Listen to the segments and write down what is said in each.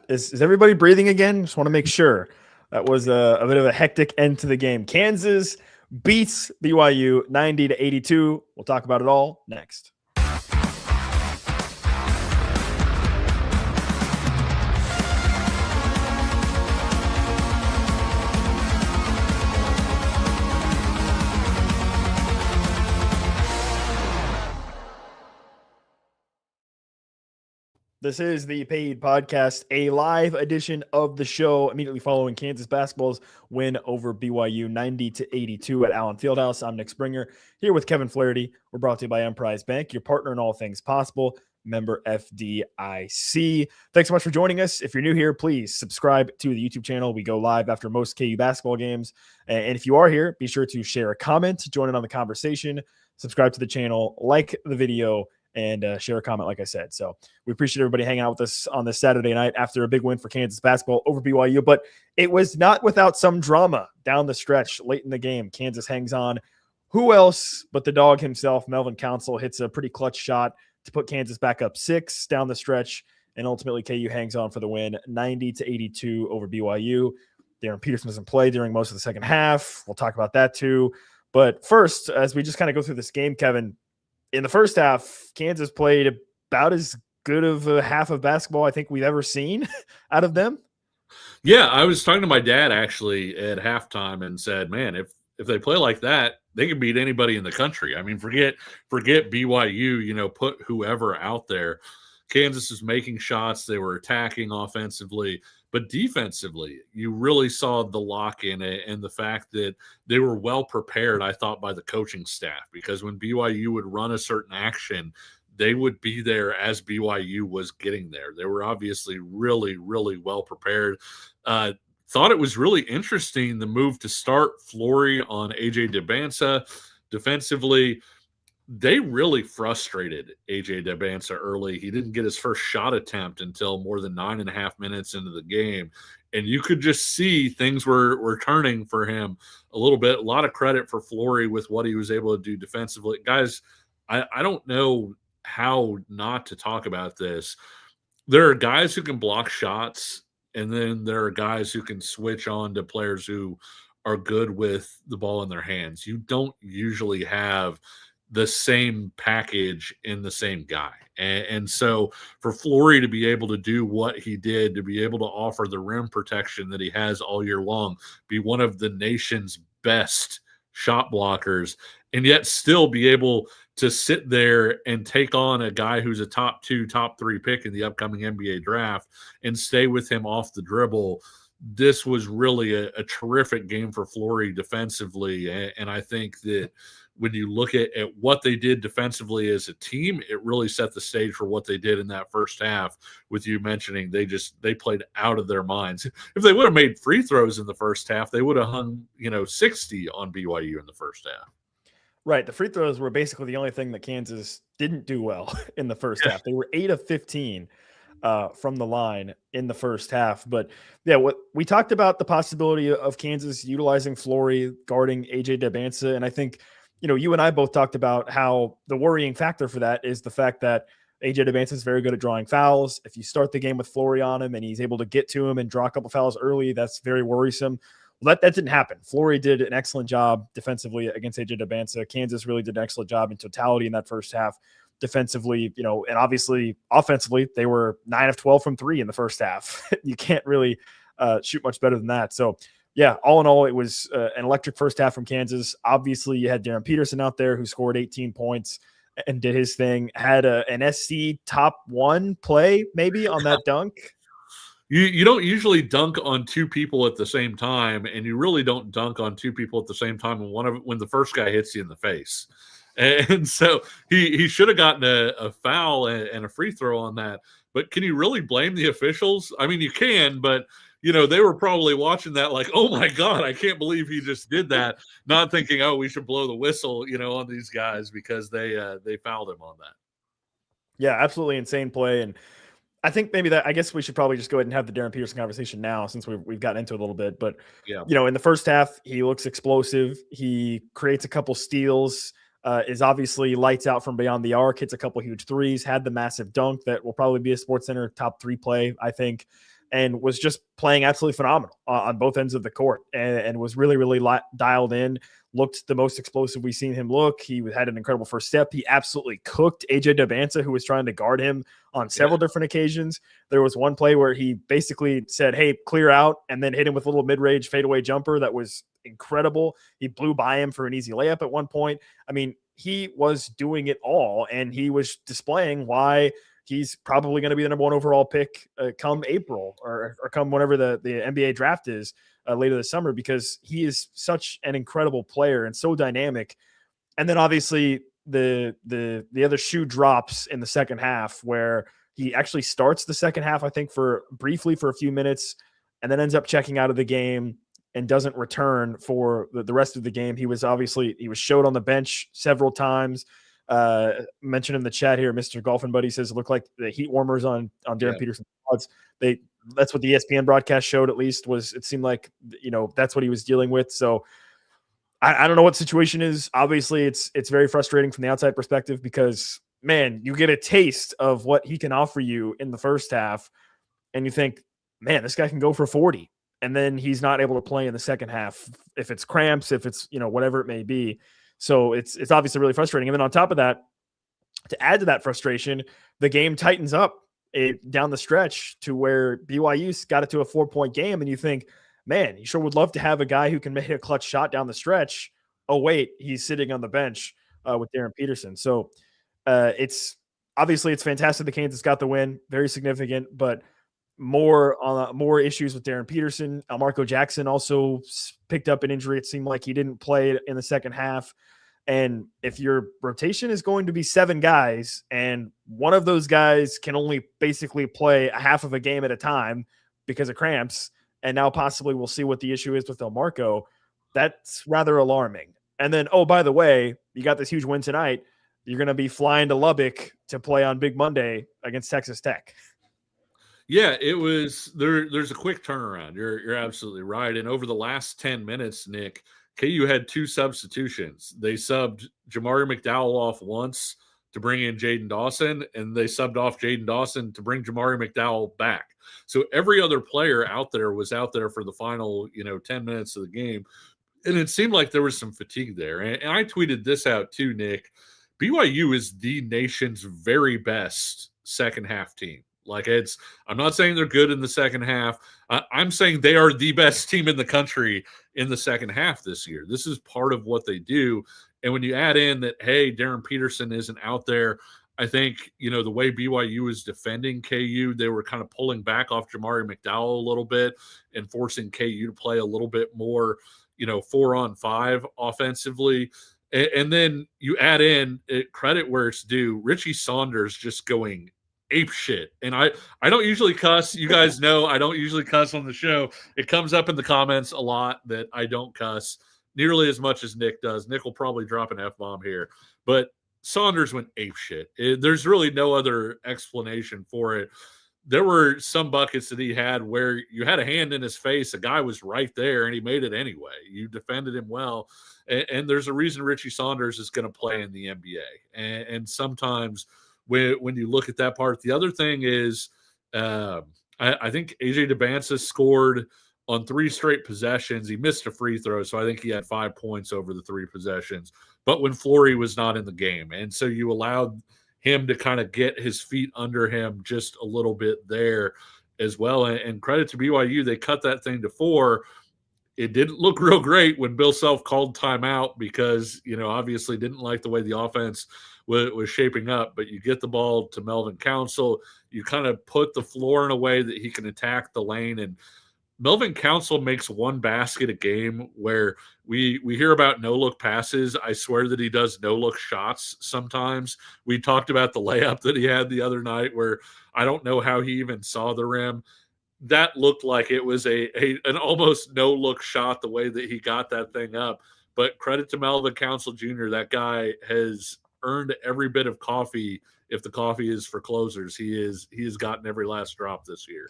Is everybody breathing again? Just want to make sure. That was a bit of a hectic end to the game. Kansas beats BYU 90-82. We'll talk about it all next. This is the Paid Podcast, a live edition of the show immediately following Kansas basketball's win over BYU 90-82 at Allen Fieldhouse. I'm Nick Springer here with Kevin Flaherty. We're brought to you by Emprise Bank, your partner in all things possible, member FDIC. Thanks so much for joining us. If you're new here, please subscribe to the YouTube channel. We go live after most KU basketball games. And if you are here, be sure to share a comment, join in on the conversation, subscribe to the channel, like the video, and share a comment, like I said. So we appreciate everybody hanging out with us on this Saturday night after a big win for Kansas basketball over BYU. But it was not without some drama down the stretch late in the game. Kansas hangs on. Who else but the dog himself, Melvin Council, hits a pretty clutch shot to put Kansas back up 6 down the stretch. And ultimately, KU hangs on for the win, 90-82 over BYU. Darryn Peterson doesn't play during most of the second half. We'll talk about that too. But first, as we just kind of go through this game, Kevin, in the first half, Kansas played about as good of a half of basketball I think we've ever seen out of them. Yeah, I was talking to my dad actually at halftime and said, man, if they play like that, they can beat anybody in the country. I mean, forget BYU, put whoever out there. Kansas was making shots. They were attacking offensively. But defensively, you really saw the lock in it and the fact that they were well prepared, I thought, by the coaching staff. Because when BYU would run a certain action, they would be there as BYU was getting there. They were obviously really, really well prepared. Thought it was really interesting, the move to start Flaherty on AJ Dybansta defensively. They really frustrated AJ Dybansta early. He didn't get his first shot attempt until more than 9.5 minutes into the game. And you could just see things were turning for him a little bit. A lot of credit for Flaherty with what he was able to do defensively. Guys, I don't know how not to talk about this. There are guys who can block shots, and then there are guys who can switch on to players who are good with the ball in their hands. You don't usually have the same package in the same guy. And so for Flaherty to be able to do what he did, to be able to offer the rim protection that he has all year long, be one of the nation's best shot blockers, and yet still be able to sit there and take on a guy who's a top 2, top 3 pick in the upcoming NBA draft and stay with him off the dribble. This was really a terrific game for Flaherty defensively. And I think that when you look at what they did defensively as a team, it really set the stage for what they did in that first half, with you mentioning they played out of their minds. If they would have made free throws in the first half, they would have hung 60 on BYU in the first half. Right. The free throws were basically the only thing that Kansas didn't do well in the first half. They were 8 of 15 from the line in the first half. But yeah, what we talked about, the possibility of Kansas utilizing Flaherty guarding AJ Dybansta. And I think, you and I both talked about how the worrying factor for that is the fact that AJ Dybansta is very good at drawing fouls. If you start the game with Flaherty on him and he's able to get to him and draw a couple fouls early, that's very worrisome. Well, that didn't happen. Flaherty did an excellent job defensively against AJ Dybansta. Kansas really did an excellent job in totality in that first half defensively, and obviously offensively, they were 9 of 12 from 3 in the first half. You can't really shoot much better than that. So yeah, all in all, it was an electric first half from Kansas. Obviously, you had Darryn Peterson out there who scored 18 points and did his thing, had an SC top 1 play maybe on that dunk. You don't usually dunk on 2 people at the same time, and you really don't dunk on 2 people at the same time when the first guy hits you in the face. And so he should have gotten a foul and a free throw on that. But can you really blame the officials? I mean, you can, but they were probably watching that like, oh my God, I can't believe he just did that. Not thinking, oh, we should blow the whistle, on these guys because they fouled him on that. Yeah, absolutely insane play. And I think I guess we should probably just go ahead and have the Darryn Peterson conversation now, since we've gotten into it a little bit. But, yeah, in the first half, he looks explosive. He creates a couple steals. is obviously lights out from beyond the arc, hits a couple huge threes, had the massive dunk that will probably be a SportsCenter top 3 play, I think, and was just playing absolutely phenomenal on both ends of the court, and was really, really dialed in, looked the most explosive we've seen him look. He had an incredible first step. He absolutely cooked AJ Dybansta, who was trying to guard him on several different occasions. There was one play where he basically said, hey, clear out, and then hit him with a little mid-range fadeaway jumper that was incredible. He blew by him for an easy layup at one point. I mean, he was doing it all, and he was displaying why he's probably going to be the number 1 overall pick come April or come whenever the NBA draft is later this summer, because he is such an incredible player and so dynamic. And then obviously the other shoe drops in the second half, where he actually starts the second half, I think, briefly for a few minutes, and then ends up checking out of the game and doesn't return for the rest of the game. He was showed on the bench several times. Mentioned in the chat here, Mr. Golfin Buddy says it looked like the heat warmers on Darryn Peterson. That's what the ESPN broadcast showed, at least, was it seemed like, that's what he was dealing with. So I don't know what the situation is. Obviously it's very frustrating from the outside perspective, because man, you get a taste of what he can offer you in the first half and you think, man, this guy can go for 40. And then he's not able to play in the second half, if it's cramps, if it's, whatever it may be. So it's obviously really frustrating. And then on top of that, to add to that frustration, the game tightens up down the stretch to where BYU's got it to a 4-point game. And you think, man, you sure would love to have a guy who can make a clutch shot down the stretch. Oh, wait, he's sitting on the bench with Darryn Peterson. So it's fantastic that Kansas got the win, very significant, but more issues with Darryn Peterson. Marco Jackson also picked up an injury. It seemed like he didn't play in the second half. And if your rotation is going to be 7 guys and one of those guys can only basically play a half of a game at a time because of cramps, and now possibly we'll see what the issue is with Marco, that's rather alarming. And then, oh, by the way, you got this huge win tonight. You're going to be flying to Lubbock to play on Big Monday against Texas Tech. Yeah, it was there's a quick turnaround. You're absolutely right. And over the last 10 minutes, Nick, KU had 2 substitutions. They subbed Jamari McDowell off once to bring in Jaden Dawson, and they subbed off Jaden Dawson to bring Jamari McDowell back. So every other player out there was out there for the final, 10 minutes of the game. And it seemed like there was some fatigue there. And I tweeted this out too, Nick. BYU is the nation's very best second half team. I'm not saying they're good in the second half. I'm saying they are the best team in the country in the second half this year. This is part of what they do. And when you add in that, hey, Darryn Peterson isn't out there, I think, the way BYU is defending KU, they were kind of pulling back off Jamari McDowell a little bit and forcing KU to play a little bit more, 4-on-5 offensively. And then you add in credit where it's due, Richie Saunders just going ape shit. And I don't usually cuss. You guys know I don't usually cuss on the show. It comes up in the comments a lot that I don't cuss nearly as much as Nick does. Nick will probably drop an F-bomb here. But Saunders went ape shit. There's really no other explanation for it. There were some buckets that he had where you had a hand in his face. A guy was right there, and he made it anyway. You defended him well. And there's a reason Richie Saunders is going to play in the NBA. And sometimes – when you look at that part. The other thing is I think AJ Dybansta scored on 3 straight possessions. He missed a free throw, so I think he had 5 points over the 3 possessions. But when Flaherty was not in the game, and so you allowed him to kind of get his feet under him just a little bit there as well. And credit to BYU, they cut that thing to 4. It didn't look real great when Bill Self called timeout because, obviously didn't like the way the offense was shaping up. But you get the ball to Melvin Council. You kind of put the floor in a way that he can attack the lane. And Melvin Council makes 1 basket a game where we hear about no-look passes. I swear that he does no-look shots sometimes. We talked about the layup that he had the other night where I don't know how he even saw the rim. That looked like it was an almost no-look shot the way that he got that thing up. But credit to Melvin Council Jr., that guy has earned every bit of coffee if the coffee is for closers. He has gotten every last drop this year.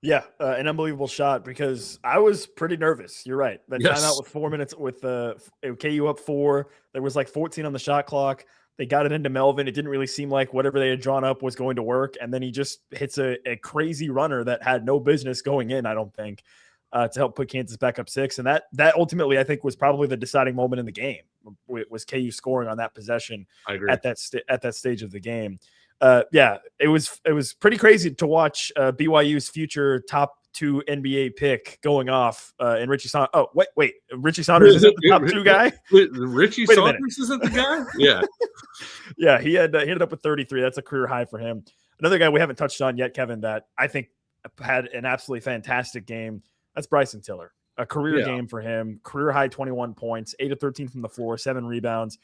Yeah, an unbelievable shot because I was pretty nervous. You're right. That Yes. timeout with 4 minutes with KU up 4. There was like 14 on the shot clock. They got it into Melvin. It didn't really seem like whatever they had drawn up was going to work. And then he just hits a crazy runner that had no business going in, I don't think, to help put Kansas back up 6. And that ultimately, I think, was probably the deciding moment in the game. Was KU scoring on that possession at that stage of the game. Yeah, it was pretty crazy to watch BYU's future top 2 NBA pick going off and Richie Saunders. Oh, wait, Richie Saunders isn't the top 2 guy? Richie Saunders isn't the guy? Yeah. Yeah, he ended up with 33. That's a career high for him. Another guy we haven't touched on yet, Kevin, that I think had an absolutely fantastic game. That's Bryson Tiller. A career game for him. Career high 21 points, 8 of 13 from the floor, 7 rebounds.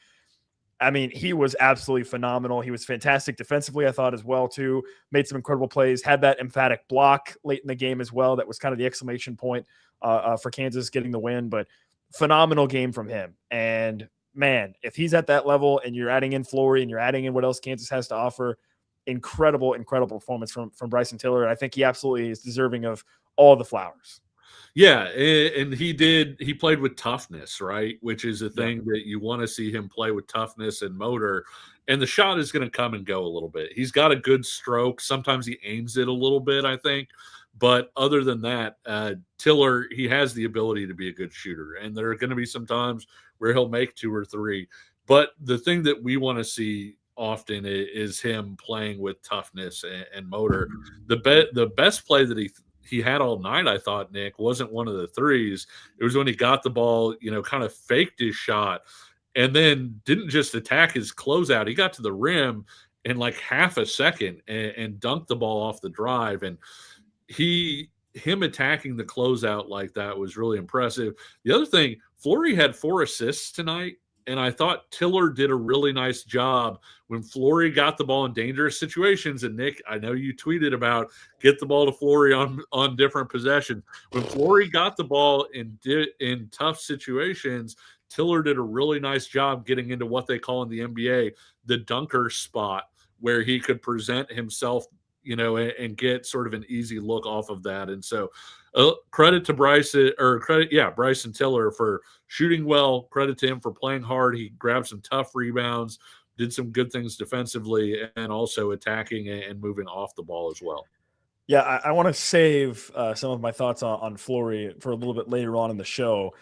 I mean, he was absolutely phenomenal. He was fantastic defensively, I thought, as well, too. Made some incredible plays. Had that emphatic block late in the game as well. That was kind of the exclamation point for Kansas getting the win. But phenomenal game from him. And, man, if he's at that level and you're adding in Flory and you're adding in what else Kansas has to offer, incredible performance from Bryson Tiller. And I think he absolutely is deserving of all the flowers. Yeah, and he played with toughness, right? Which is a thing that you want to see him play with toughness and motor. And the shot is going to come and go a little bit. He's got a good stroke. Sometimes he aims it a little bit, I think. But other than that, Tiller, he has the ability to be a good shooter. And there are going to be some times where he'll make 2 or 3. But the thing that we want to see often is him playing with toughness and motor. The best play that he had all night, I thought, Nick, wasn't one of the threes. It was when he got the ball, kind of faked his shot and then didn't just attack his closeout. He got to the rim in like half a second and dunked the ball off the drive. And him attacking the closeout like that was really impressive. The other thing, Flory had 4 assists tonight. And I thought Tiller did a really nice job when Flory got the ball in dangerous situations. And Nick, I know you tweeted about get the ball to Flory on different possessions. When Flory got the ball in tough situations, Tiller did a really nice job getting into what they call in the NBA the dunker spot, where he could present himself, and get sort of an easy look off of that. And so credit to Bryson Tiller for shooting well. Credit to him for playing hard. He grabbed some tough rebounds, did some good things defensively, and also attacking and moving off the ball as well. Yeah, I want to save some of my thoughts on Flory for a little bit later on in the show.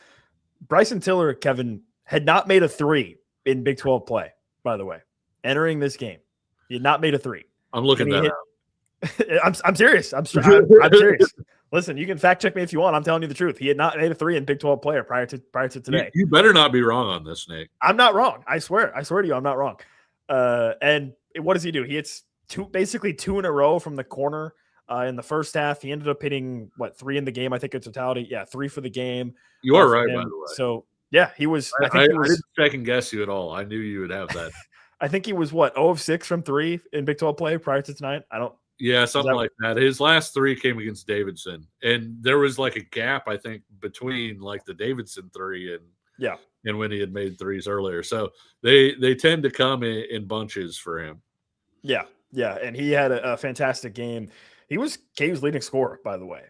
Bryson Tiller, Kevin, had not made a 3 in Big 12 play, by the way, entering this game. He had not made a 3. I'm looking that up. I'm serious. I'm serious. Listen, you can fact check me if you want. I'm telling you the truth. He had not made a 3 in Big 12 player prior to today. You better not be wrong on this, Nick. I'm not wrong. I swear to you, I'm not wrong. And what does he do? He hits basically 2 in a row from the corner in the first half. He ended up hitting 3 in the game, I think, in totality. Yeah, 3 for the game. You are right, by the way. So yeah, he was. I didn't second guess you at all. I knew you would have that. I think he was 0 of 6 from 3 in Big 12 play prior to tonight. Yeah, something like that. His last 3 came against Davidson, and there was like a gap, I think, between like the Davidson 3 and when he had made 3s earlier. So they tend to come in bunches for him. Yeah, and he had a fantastic game. He was KU's leading scorer, by the way.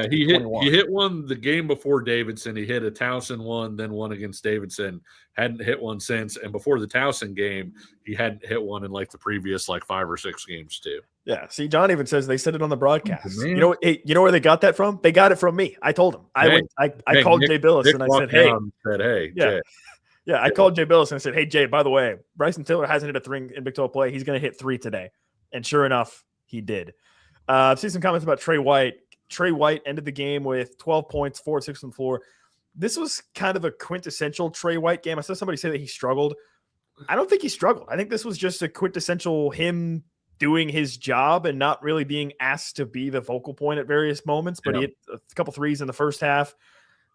He hit one the game before Davidson. He hit a Towson one, then one against Davidson. Hadn't hit one since, and before the Towson game, he hadn't hit one in like the previous 5 or 6 games too. Yeah. See, John even says they said it on the broadcast. You know where they got that from? They got it from me. I told him. I called Jay Billis and I said, "Hey, Jay." Yeah, I called Jay Billis and I said, "Hey, Jay, by the way, Bryson Tiller hasn't hit a 3 in Big 12 play. He's going to hit 3 today." And sure enough, he did. I've seen some comments about Trey White. Trey White ended the game with 12 points, 4 of 6 on the floor. This was kind of a quintessential Trey White game. I saw somebody say that he struggled. I don't think he struggled. I think this was just a quintessential him doing his job and not really being asked to be the focal point at various moments, but he hit a couple 3s in the first half.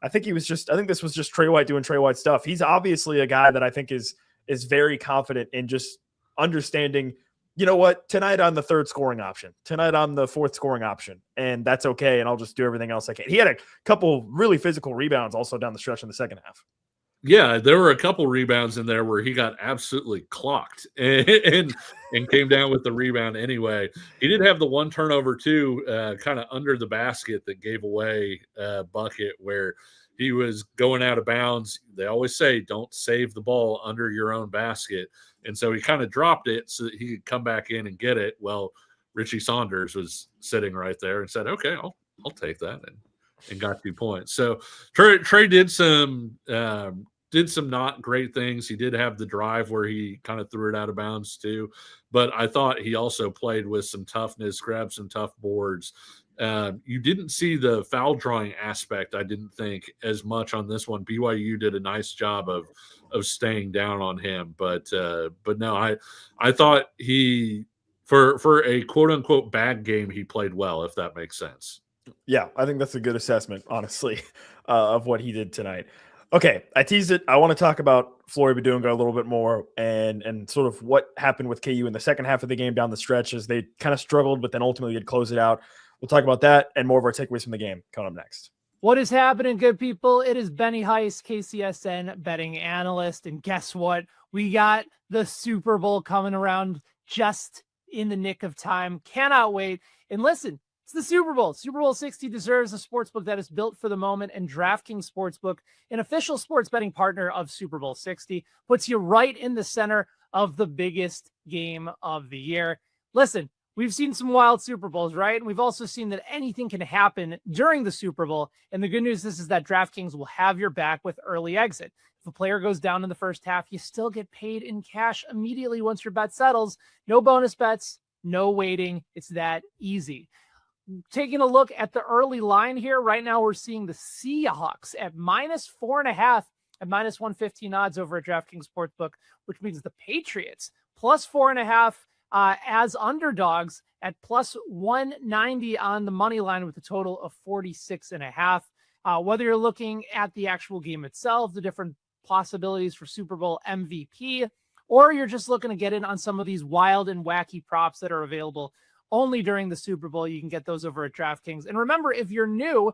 I think this was just Trey White doing Trey White stuff. He's obviously a guy that I think is very confident in just understanding, you know what, tonight I'm the 3rd scoring option. Tonight I'm the 4th scoring option, and that's okay, and I'll just do everything else I can. He had a couple really physical rebounds also down the stretch in the second half. Yeah, there were a couple rebounds in there where he got absolutely clocked and came down with the rebound anyway. He did have the one turnover too, kind of under the basket that gave away a bucket where he was going out of bounds. They always say don't save the ball under your own basket, and so he kind of dropped it so that he could come back in and get it. Well, Richie Saunders was sitting right there and said, "Okay, I'll take that," and got 2 points. So Trey did some not great things. He did have the drive where he kind of threw it out of bounds too, but I thought he also played with some toughness, grabbed some tough boards. You didn't see the foul drawing aspect, I didn't think, as much on this one. BYU did a nice job of staying down on him, but no, I thought he for a quote unquote bad game, he played well, if that makes sense. Yeah, I think that's a good assessment, honestly, of what he did tonight. Okay, I teased it. I want to talk about Flory Badunga a little bit more and sort of what happened with KU in the second half of the game down the stretch as they kind of struggled, but then ultimately did close it out. We'll talk about that and more of our takeaways from the game coming up next. What is happening, good people? It is Benny Heiss, KCSN betting analyst. And guess what? We got the Super Bowl coming around just in the nick of time. Cannot wait. And listen, it's the Super Bowl. Super Bowl 60 deserves a sportsbook that is built for the moment, and DraftKings Sportsbook, an official sports betting partner of Super Bowl 60, puts you right in the center of the biggest game of the year. Listen, we've seen some wild Super Bowls, right? And we've also seen that anything can happen during the Super Bowl. And the good news is that DraftKings will have your back with early exit. If a player goes down in the first half, you still get paid in cash immediately once your bet settles. No bonus bets, no waiting. It's that easy. Taking a look at the early line here, right now we're seeing the Seahawks at -4.5 at -115 odds over at DraftKings Sportsbook, which means the Patriots +4.5 as underdogs at +190 on the money line with a total of 46.5. Whether you're looking at the actual game itself, the different possibilities for Super Bowl MVP, or you're just looking to get in on some of these wild and wacky props that are available only during the Super Bowl, you can get those over at DraftKings. And remember, if you're new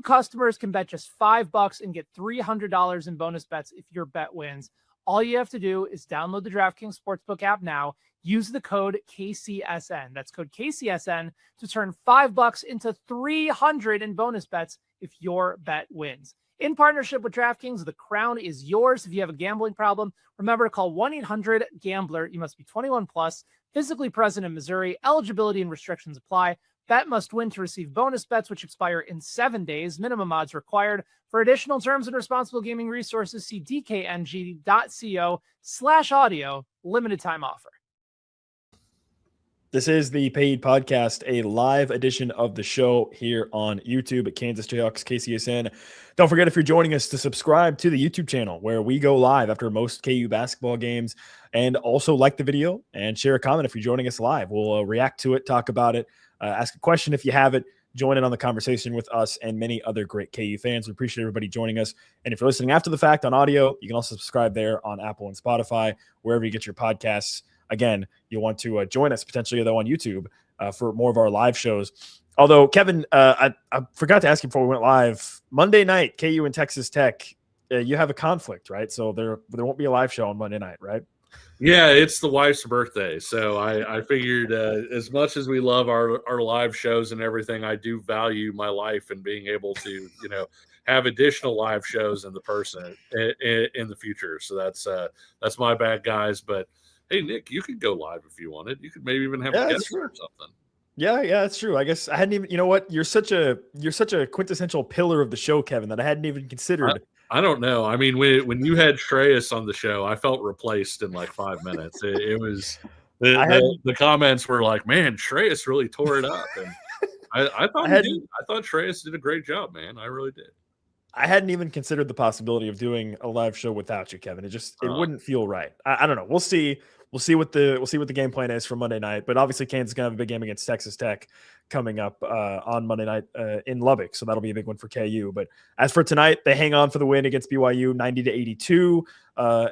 customers can bet just $5 and get $300 in bonus bets if your bet wins. All you have to do is download the DraftKings Sportsbook app now. Use the code KCSN. That's code KCSN to turn $5 into $300 in bonus bets if your bet wins. In partnership with DraftKings, the crown is yours. If you have a gambling problem, remember to call 1-800-GAMBLER. You must be 21 plus, physically present in Missouri. Eligibility and restrictions apply. Bet must win to receive bonus bets, which expire in 7 days. Minimum odds required. For additional terms and responsible gaming resources, see dkng.co/audio. Limited time offer. This is the Paid Podcast, a live edition of the show here on YouTube at Kansas Jayhawks KCSN. Don't forget, if you're joining us, to subscribe to the YouTube channel where we go live after most KU basketball games, and also like the video and share a comment if you're joining us live. We'll react to it, talk about it, ask a question if you have it, join in on the conversation with us and many other great KU fans. We appreciate everybody joining us. And if you're listening after the fact on audio, you can also subscribe there on Apple and Spotify, wherever you get your podcasts. Again, you'll want to join us potentially, though, on YouTube for more of our live shows. Although, Kevin, I forgot to ask you before we went live. Monday night, KU and Texas Tech, you have a conflict, right? So there won't be a live show on Monday night, right? Yeah, it's the wife's birthday. So I figured as much as we love our live shows and everything, I do value my life and being able to, have additional live shows in the future. So that's my bad, guys. But hey, Nick, you could go live if you wanted. You could maybe even have a guest or something. Yeah, that's true. I guess I hadn't even. You know what? You're such a quintessential pillar of the show, Kevin, that I hadn't even considered. I don't know. I mean, when you had Shreyas on the show, I felt replaced in like 5 minutes. It was the comments were like, "Man, Shreyas really tore it up," and I thought Shreyas did a great job, man. I really did. I hadn't even considered the possibility of doing a live show without you, Kevin. It wouldn't feel right. I don't know. We'll see. We'll see what the game plan is for Monday night. But obviously, Kansas is gonna have a big game against Texas Tech coming up on Monday night in Lubbock, so that'll be a big one for KU. But as for tonight, they hang on for the win against BYU, 90-82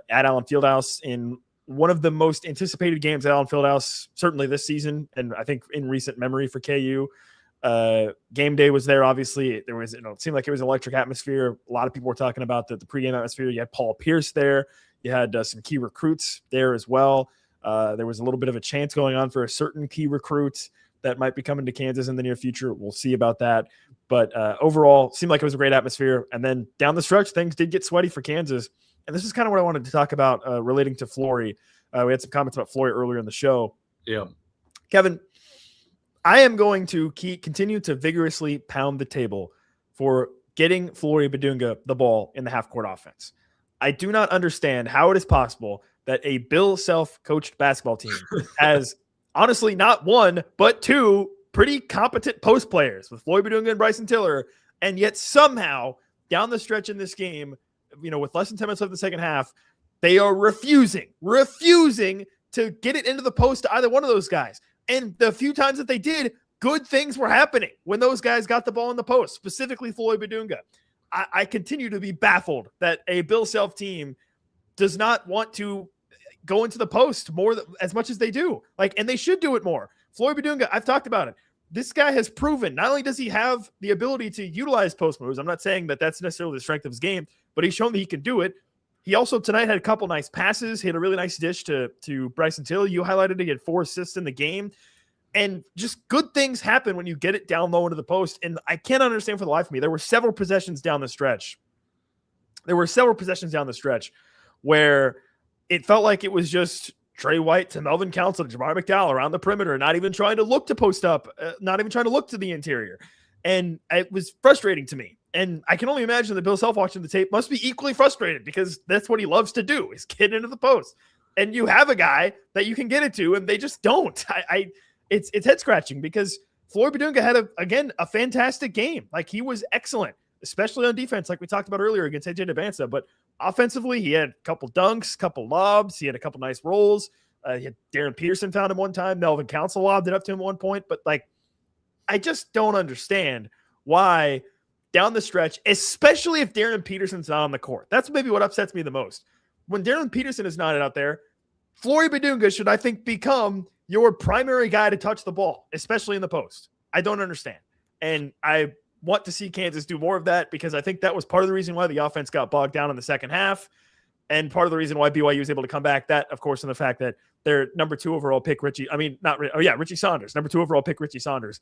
at Allen Fieldhouse in one of the most anticipated games at Allen Fieldhouse, certainly this season, and I think in recent memory for KU. Game day was there. Obviously, there was, it seemed like it was an electric atmosphere. A lot of people were talking about the pregame atmosphere. You had Paul Pierce there. You had some key recruits there as well. There was a little bit of a chance going on for a certain key recruit that might be coming to Kansas in the near future. We'll see about that. But overall, seemed like it was a great atmosphere. And then down the stretch, things did get sweaty for Kansas. And this is kind of what I wanted to talk about relating to Flory. We had some comments about Flory earlier in the show. Yeah. Kevin, I am going to continue to vigorously pound the table for getting Flory Badunga the ball in the half-court offense. I do not understand how it is possible that a Bill Self-coached basketball team has honestly not one, but two pretty competent post players with Flory Badunga and Bryson Tiller, and yet somehow down the stretch in this game, with less than 10 minutes of the second half, they are refusing to get it into the post to either one of those guys. And the few times that they did, good things were happening when those guys got the ball in the post, specifically Flory Badunga. I continue to be baffled that a Bill Self team does not want to go into the post as much as they do. And they should do it more. Flory Badunga, I've talked about it. This guy has proven not only does he have the ability to utilize post moves, I'm not saying that that's necessarily the strength of his game, but he's shown that he can do it. He also tonight had a couple nice passes. He had a really nice dish to Bryson Tiller. You highlighted he had 4 assists in the game. And just good things happen when you get it down low into the post. And I can't understand for the life of me. There were several possessions down the stretch. Where it felt like it was just Trey White to Melvin Counsell to Jamar McDowell around the perimeter, not even trying to look to post up, not even trying to look to the interior. And it was frustrating to me. And I can only imagine that Bill Self watching the tape must be equally frustrated because that's what he loves to do is get into the post. And you have a guy that you can get it to, and they just don't. It's head scratching because Flory Badunga had a fantastic game. He was excellent, especially on defense, like we talked about earlier against AJ Dybansta. But offensively, he had a couple dunks, couple lobs. He had a couple nice rolls. He had Darryn Peterson found him one time. Melvin Counsell lobbed it up to him at one point. But I just don't understand why down the stretch, especially if Darryn Peterson's not on the court. That's maybe what upsets me the most. When Darryn Peterson is not out there, Flory Badunga should, I think, become your primary guy to touch the ball, especially in the post. I don't understand. And I want to see Kansas do more of that because I think that was part of the reason why the offense got bogged down in the second half and part of the reason why BYU was able to come back. That, of course, in the fact that their number 2 overall pick, Richie Saunders, number 2 overall pick, Richie Saunders,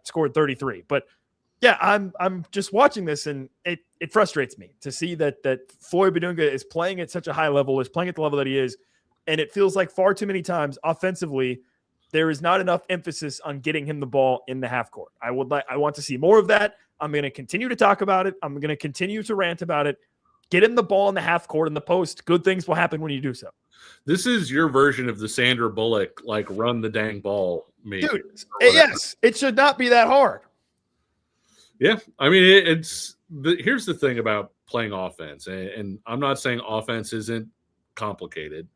scored 33. But yeah, I'm just watching this and it frustrates me to see that Flory Badunga is playing at such a high level, is playing at the level that he is. And it feels like far too many times offensively, there is not enough emphasis on getting him the ball in the half court. I want to see more of that. I'm going to continue to talk about it. I'm going to continue to rant about it. Get him the ball in the half court in the post. Good things will happen when you do so. This is your version of the Sandra Bullock, run the dang ball. Dude, yes, it should not be that hard. Yeah. I mean, here's the thing about playing offense. And I'm not saying offense isn't complicated.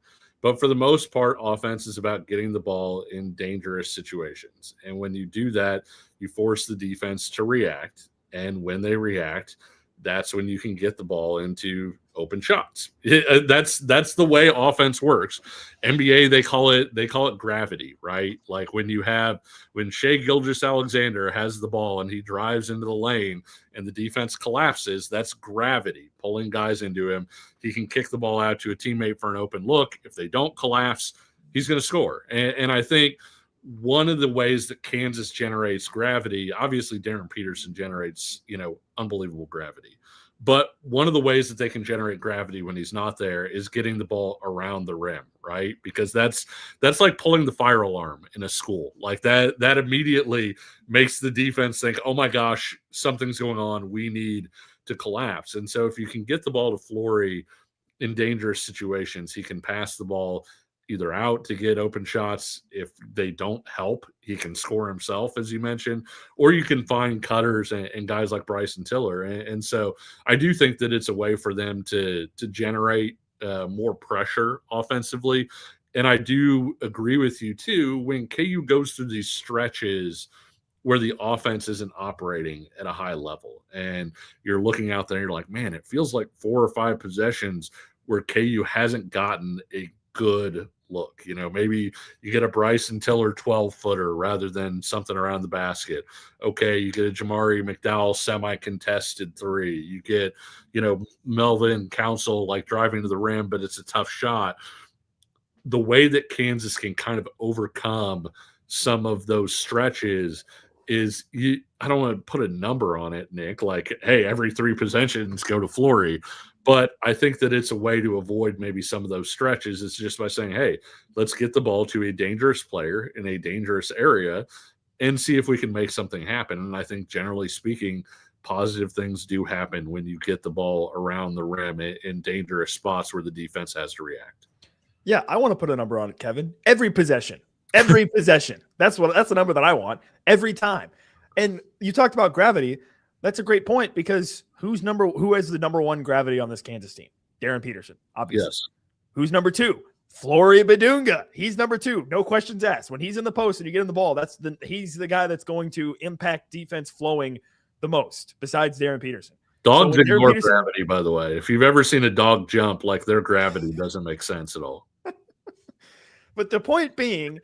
But for the most part, offense is about getting the ball in dangerous situations. And when you do that, you force the defense to react. And when they react, that's when you can get the ball into open shots. That's the way offense works. NBA, they call it gravity, right? When Shai Gilgeous-Alexander has the ball and he drives into the lane and the defense collapses, that's gravity pulling guys into him. He can kick the ball out to a teammate for an open look. If they don't collapse, he's going to score. And I think one of the ways that Kansas generates gravity, obviously Darryn Peterson generates, unbelievable gravity. But one of the ways that they can generate gravity when he's not there is getting the ball around the rim, right? Because that's like pulling the fire alarm in a school. That immediately makes the defense think, oh my gosh, something's going on. We need to collapse. And so if you can get the ball to Flory in dangerous situations, he can pass the ball either out to get open shots. If they don't help, he can score himself, as you mentioned, or you can find cutters and guys like Bryson Tiller. And so I do think that it's a way for them to generate more pressure offensively. And I do agree with you too, when KU goes through these stretches where the offense isn't operating at a high level and you're looking out there and you're like, man, it feels like 4 or 5 possessions where KU hasn't gotten a good look. Maybe you get a Bryson Tiller 12-footer rather than something around the basket. Okay, you get a Jamari McDowell semi-contested three. You get, Melvin Council like driving to the rim, but it's a tough shot. The way that Kansas can kind of overcome some of those stretches is I don't want to put a number on it, Nick, like, hey, every 3 possessions go to Flaherty. But I think that it's a way to avoid maybe some of those stretches. It's just by saying, hey, let's get the ball to a dangerous player in a dangerous area and see if we can make something happen. And I think generally speaking, positive things do happen when you get the ball around the rim in dangerous spots where the defense has to react. Yeah, I want to put a number on it, Kevin. Every possession. Every possession. That's the number that I want every time. And you talked about gravity. That's a great point because who has the number 1 gravity on this Kansas team? Darryn Peterson, obviously. Yes. Who's number 2? Flory Badunga. He's number 2. No questions asked. When he's in the post and you get him the ball, he's the guy that's going to impact defense flowing the most besides Darryn Peterson. Dogs ignore gravity, by the way. If you've ever seen a dog jump, like their gravity doesn't make sense at all. But the point being,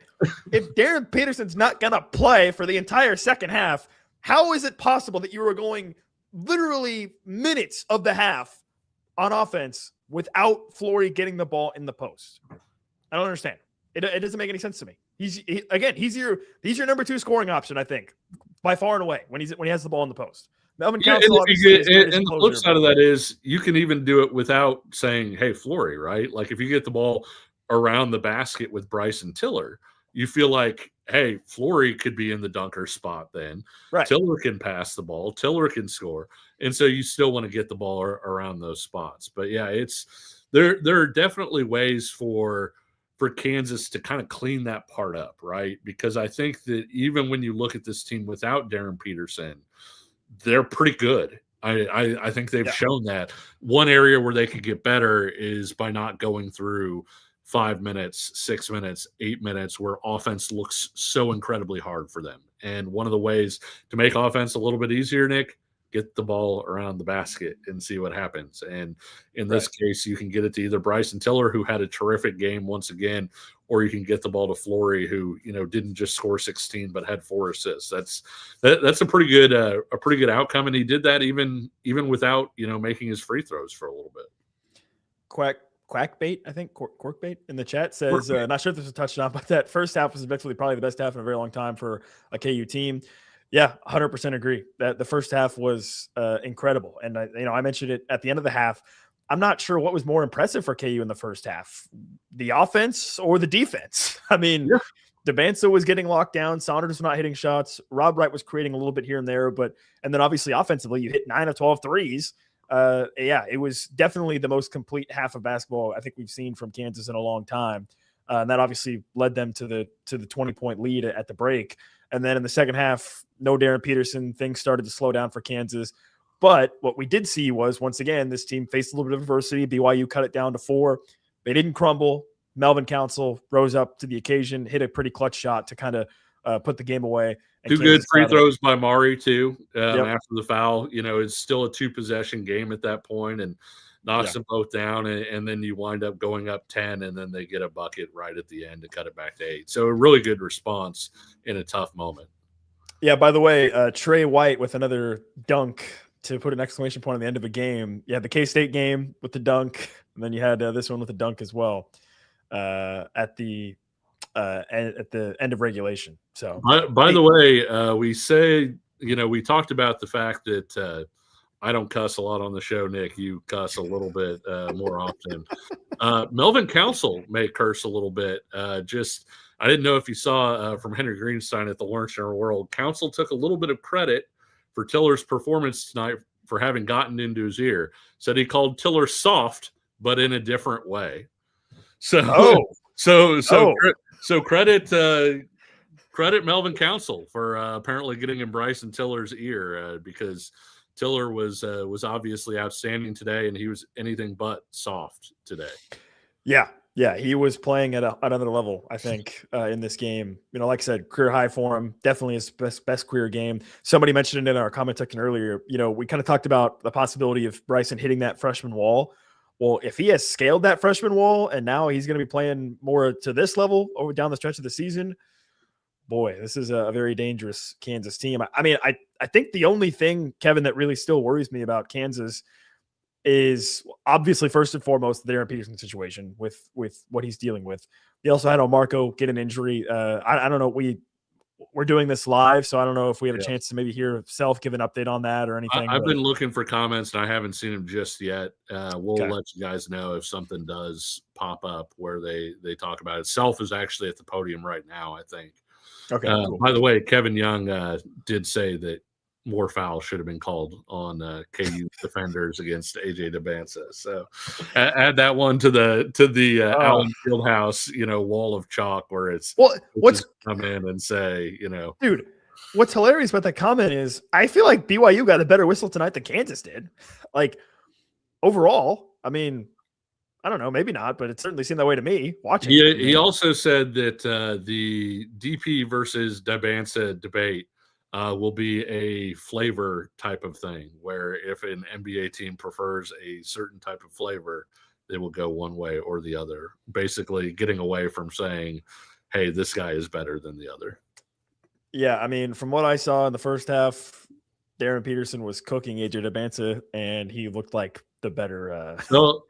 if Darryn Peterson's not going to play for the entire second half, how is it possible that you were going literally minutes of the half on offense without Flory getting the ball in the post? I don't understand. It doesn't make any sense to me. He's your number 2 scoring option, I think, by far and away when he has the ball in the post. Melvin Council, and the flip side of that is you can even do it without saying, hey, Flory, right? Like if you get the ball around the basket with Bryson Tiller, you feel like, hey, Flory could be in the dunker spot then. Right. Tiller can pass the ball. Tiller can score. And so you still want to get the ball around those spots. But, yeah, there are definitely ways for Kansas to kind of clean that part up, right? Because I think that even when you look at this team without Darryn Peterson, they're pretty good. I think they've shown that. One area where they could get better is by not going through 5 minutes, 6 minutes, 8 minutes, where offense looks so incredibly hard for them. And one of the ways to make offense a little bit easier, Nick, get the ball around the basket and see what happens. And in this case, you can get it to either Bryson Tiller, who had a terrific game once again, or you can get the ball to Flory, who didn't just score 16 but had 4 assists. That's a pretty good outcome, and he did that even without making his free throws for a little bit. Quackbait, I think, Corkbait in the chat says, not sure if this was touched on, but that first half was eventually probably the best half in a very long time for a KU team. Yeah, 100% agree that the first half was incredible. And I mentioned it at the end of the half. I'm not sure what was more impressive for KU in the first half, the offense or the defense. I mean, Dybansta was getting locked down. Saunders was not hitting shots. Rob Wright was creating a little bit here and there, and then obviously offensively, you hit 9 of 12 threes. It was definitely the most complete half of basketball I think we've seen from Kansas in a long time. And that obviously led them to the 20-point lead at the break. And then in the second half, no Darryn Peterson, things started to slow down for Kansas. But what we did see was, once again, this team faced a little bit of adversity. BYU cut it down to 4. They didn't crumble. Melvin Council rose up to the occasion, hit a pretty clutch shot to kind of put the game away. Two good free throws by Mari, too, after the foul. It's still a 2-possession game at that point, and knocks them both down, and then you wind up going up 10, and then they get a bucket right at the end to cut it back to 8. So a really good response in a tough moment. Yeah, by the way, Trey White with another dunk to put an exclamation point on the end of a game. You had the K-State game with the dunk, and then you had this one with the dunk as well at the end of regulation. So, by the way, we say, we talked about the fact that I don't cuss a lot on the show, Nick. You cuss a little bit more often. Melvin Council may curse a little bit. I didn't know if you saw from Henry Greenstein at the Lawrence Center World. Council took a little bit of credit for Tiller's performance tonight for having gotten into his ear. Said he called Tiller soft, but in a different way. So credit Melvin Council for apparently getting in Bryson Tiller's ear because Tiller was obviously outstanding today, and he was anything but soft today. Yeah, he was playing at another level, I think, in this game. Like I said, career high for him. Definitely his best career game. Somebody mentioned it in our comment section earlier. We kind of talked about the possibility of Bryson hitting that freshman wall. Well, if he has scaled that freshman wall and now he's going to be playing more to this level over down the stretch of the season, boy, this is a very dangerous Kansas team. I mean, I think the only thing, Kevin, that really still worries me about Kansas is obviously first and foremost the Darryn Peterson situation with what he's dealing with. They also had Marco get an injury. I don't know. We're doing this live, so I don't know if we have a chance to maybe hear Self give an update on that or anything. I've been looking for comments, and I haven't seen them just yet. We'll Okay. let you guys know if something does pop up where they talk about it. Self is actually at the podium right now, I think. Okay. Cool. By the way, Kevin Young did say that more fouls should have been called on KU defenders against AJ Dybansta. So add that one to the Allen Fieldhouse, wall of chalk where it's what's come in and say, dude, what's hilarious about that comment is I feel like BYU got a better whistle tonight than Kansas did. Like overall, I mean, I don't know, maybe not, but it certainly seemed that way to me watching. Yeah, he also said that the DP versus Dybansta debate will be a flavor type of thing, where if an NBA team prefers a certain type of flavor, they will go one way or the other, basically getting away from saying, hey, this guy is better than the other. Yeah, I mean, from what I saw in the first half, Darryn Peterson was cooking AJ Dybansta, and he looked like the better.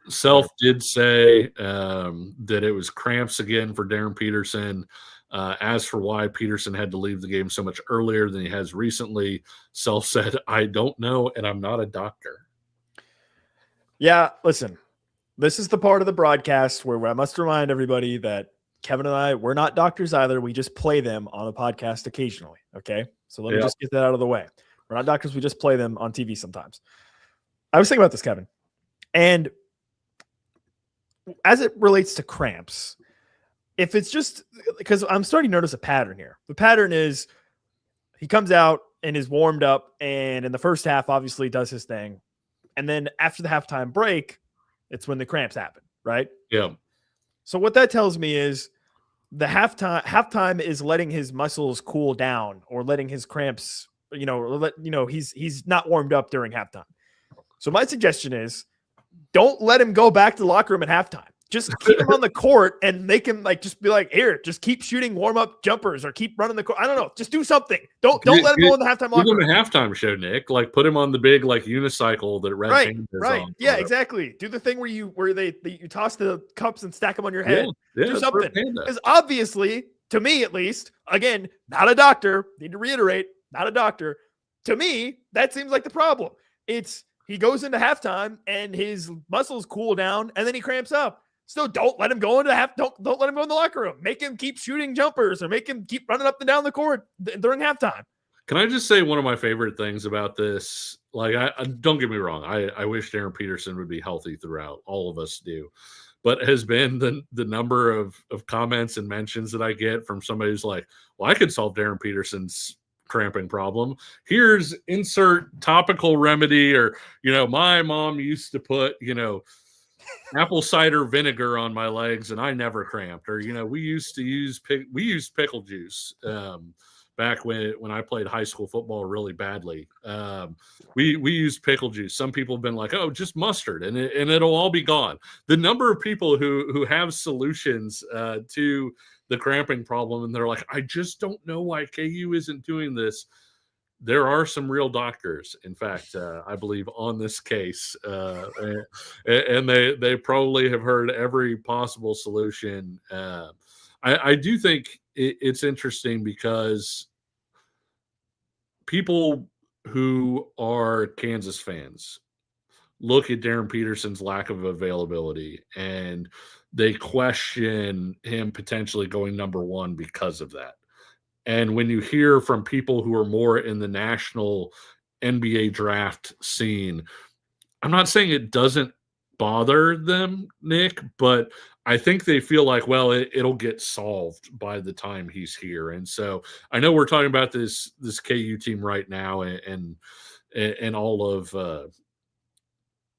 Self did say that it was cramps again for Darryn Peterson. As for why Peterson had to leave the game so much earlier than he has recently, Self said, I don't know, and I'm not a doctor. Yeah, listen, this is the part of the broadcast where I must remind everybody that Kevin and I, we're not doctors either. We just play them on a podcast occasionally, okay? So let me just get that out of the way. We're not doctors. We just play them on TV sometimes. I was thinking about this, Kevin, and as it relates to cramps, if it's just because I'm starting to notice a pattern here. The pattern is he comes out and is warmed up, and in the first half, obviously does his thing. And then after the halftime break, it's when the cramps happen, right? Yeah. So what that tells me is the halftime is letting his muscles cool down or letting his cramps, he's not warmed up during halftime. So my suggestion is don't let him go back to the locker room at halftime. Just keep him on the court and make him just be like, here, just keep shooting warm-up jumpers or keep running the court. I don't know. Just do something. Don't let him go in the halftime locker room. Give him a halftime show, Nick. Put him on the big unicycle that Red Panda is on. Yeah, exactly. Do the thing where you toss the cups and stack them on your head. Yeah, do something. Because obviously, to me at least, again, not a doctor. Need to reiterate, not a doctor. To me, that seems like the problem. It's he goes into halftime and his muscles cool down and then he cramps up. So don't let him go into don't let him go in the locker room. Make him keep shooting jumpers or make him keep running up and down the court during halftime. Can I just say one of my favorite things about this? I don't get me wrong. I wish Darryn Peterson would be healthy throughout. All of us do. But has been the number of comments and mentions that I get from somebody who's like, well, I could solve Darryn Peterson's cramping problem. Here's insert topical remedy, or, my mom used to put, apple cider vinegar on my legs and I never cramped. Or, we used pickle juice back when I played high school football really badly. We used pickle juice. Some people have been like, oh, just mustard and it'll all be gone. The number of people who have solutions to the cramping problem, and they're like, I just don't know why KU isn't doing this. There are some real doctors, in fact, I believe, on this case, and they probably have heard every possible solution. I do think it's interesting because people who are Kansas fans look at Darryn Peterson's lack of availability and they question him potentially going number one because of that. And when you hear from people who are more in the national NBA draft scene, I'm not saying it doesn't bother them, Nick, but I think they feel like, well, it'll get solved by the time he's here. And so I know we're talking about this KU team right now and all of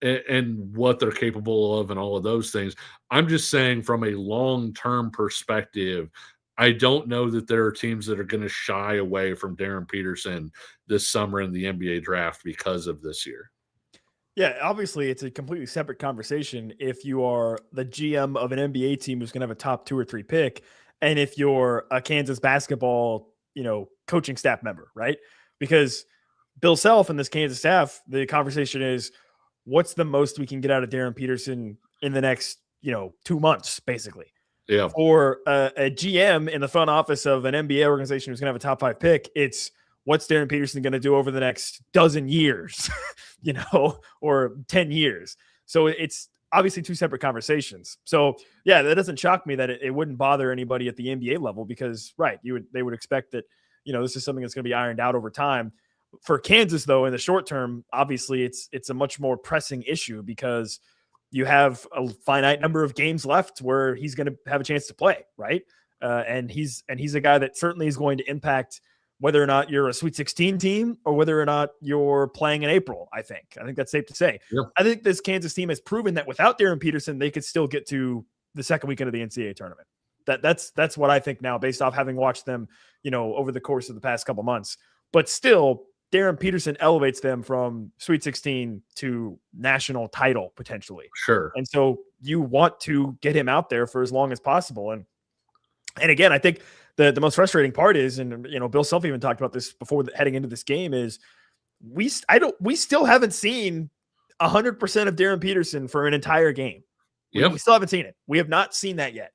and what they're capable of and all of those things. I'm just saying from a long-term perspective, I don't know that there are teams that are going to shy away from Darryn Peterson this summer in the NBA draft because of this year. Yeah, obviously it's a completely separate conversation if you are the GM of an NBA team who's going to have a top 2 or 3 pick, and if you're a Kansas basketball, coaching staff member, right? Because Bill Self and this Kansas staff, the conversation is, what's the most we can get out of Darryn Peterson in the next, 2 months, basically. Yeah. For a GM in the front office of an NBA organization who's going to have a top 5 pick, it's what's Darryn Peterson going to do over the next dozen years, or 10 years. So it's obviously 2 separate conversations. So yeah, that doesn't shock me that it wouldn't bother anybody at the NBA level because, right, they would expect that, this is something that's going to be ironed out over time. For Kansas, though, in the short term, obviously it's a much more pressing issue because you have a finite number of games left where he's going to have a chance to play, right? And he's a guy that certainly is going to impact whether or not you're a Sweet 16 team or whether or not you're playing in April. I think that's safe to say. Yep. I think this Kansas team has proven that without Darryn Peterson, they could still get to the second weekend of the NCAA tournament. That's what I think now, based off having watched them, over the course of the past couple months. But still, Darryn Peterson elevates them from Sweet 16 to national title potentially. Sure. And so you want to get him out there for as long as possible. And again, I think the most frustrating part is, and Bill Self even talked about this before heading into this game, is we still haven't seen 100% of Darryn Peterson for an entire game. We still haven't seen it. We have not seen that yet.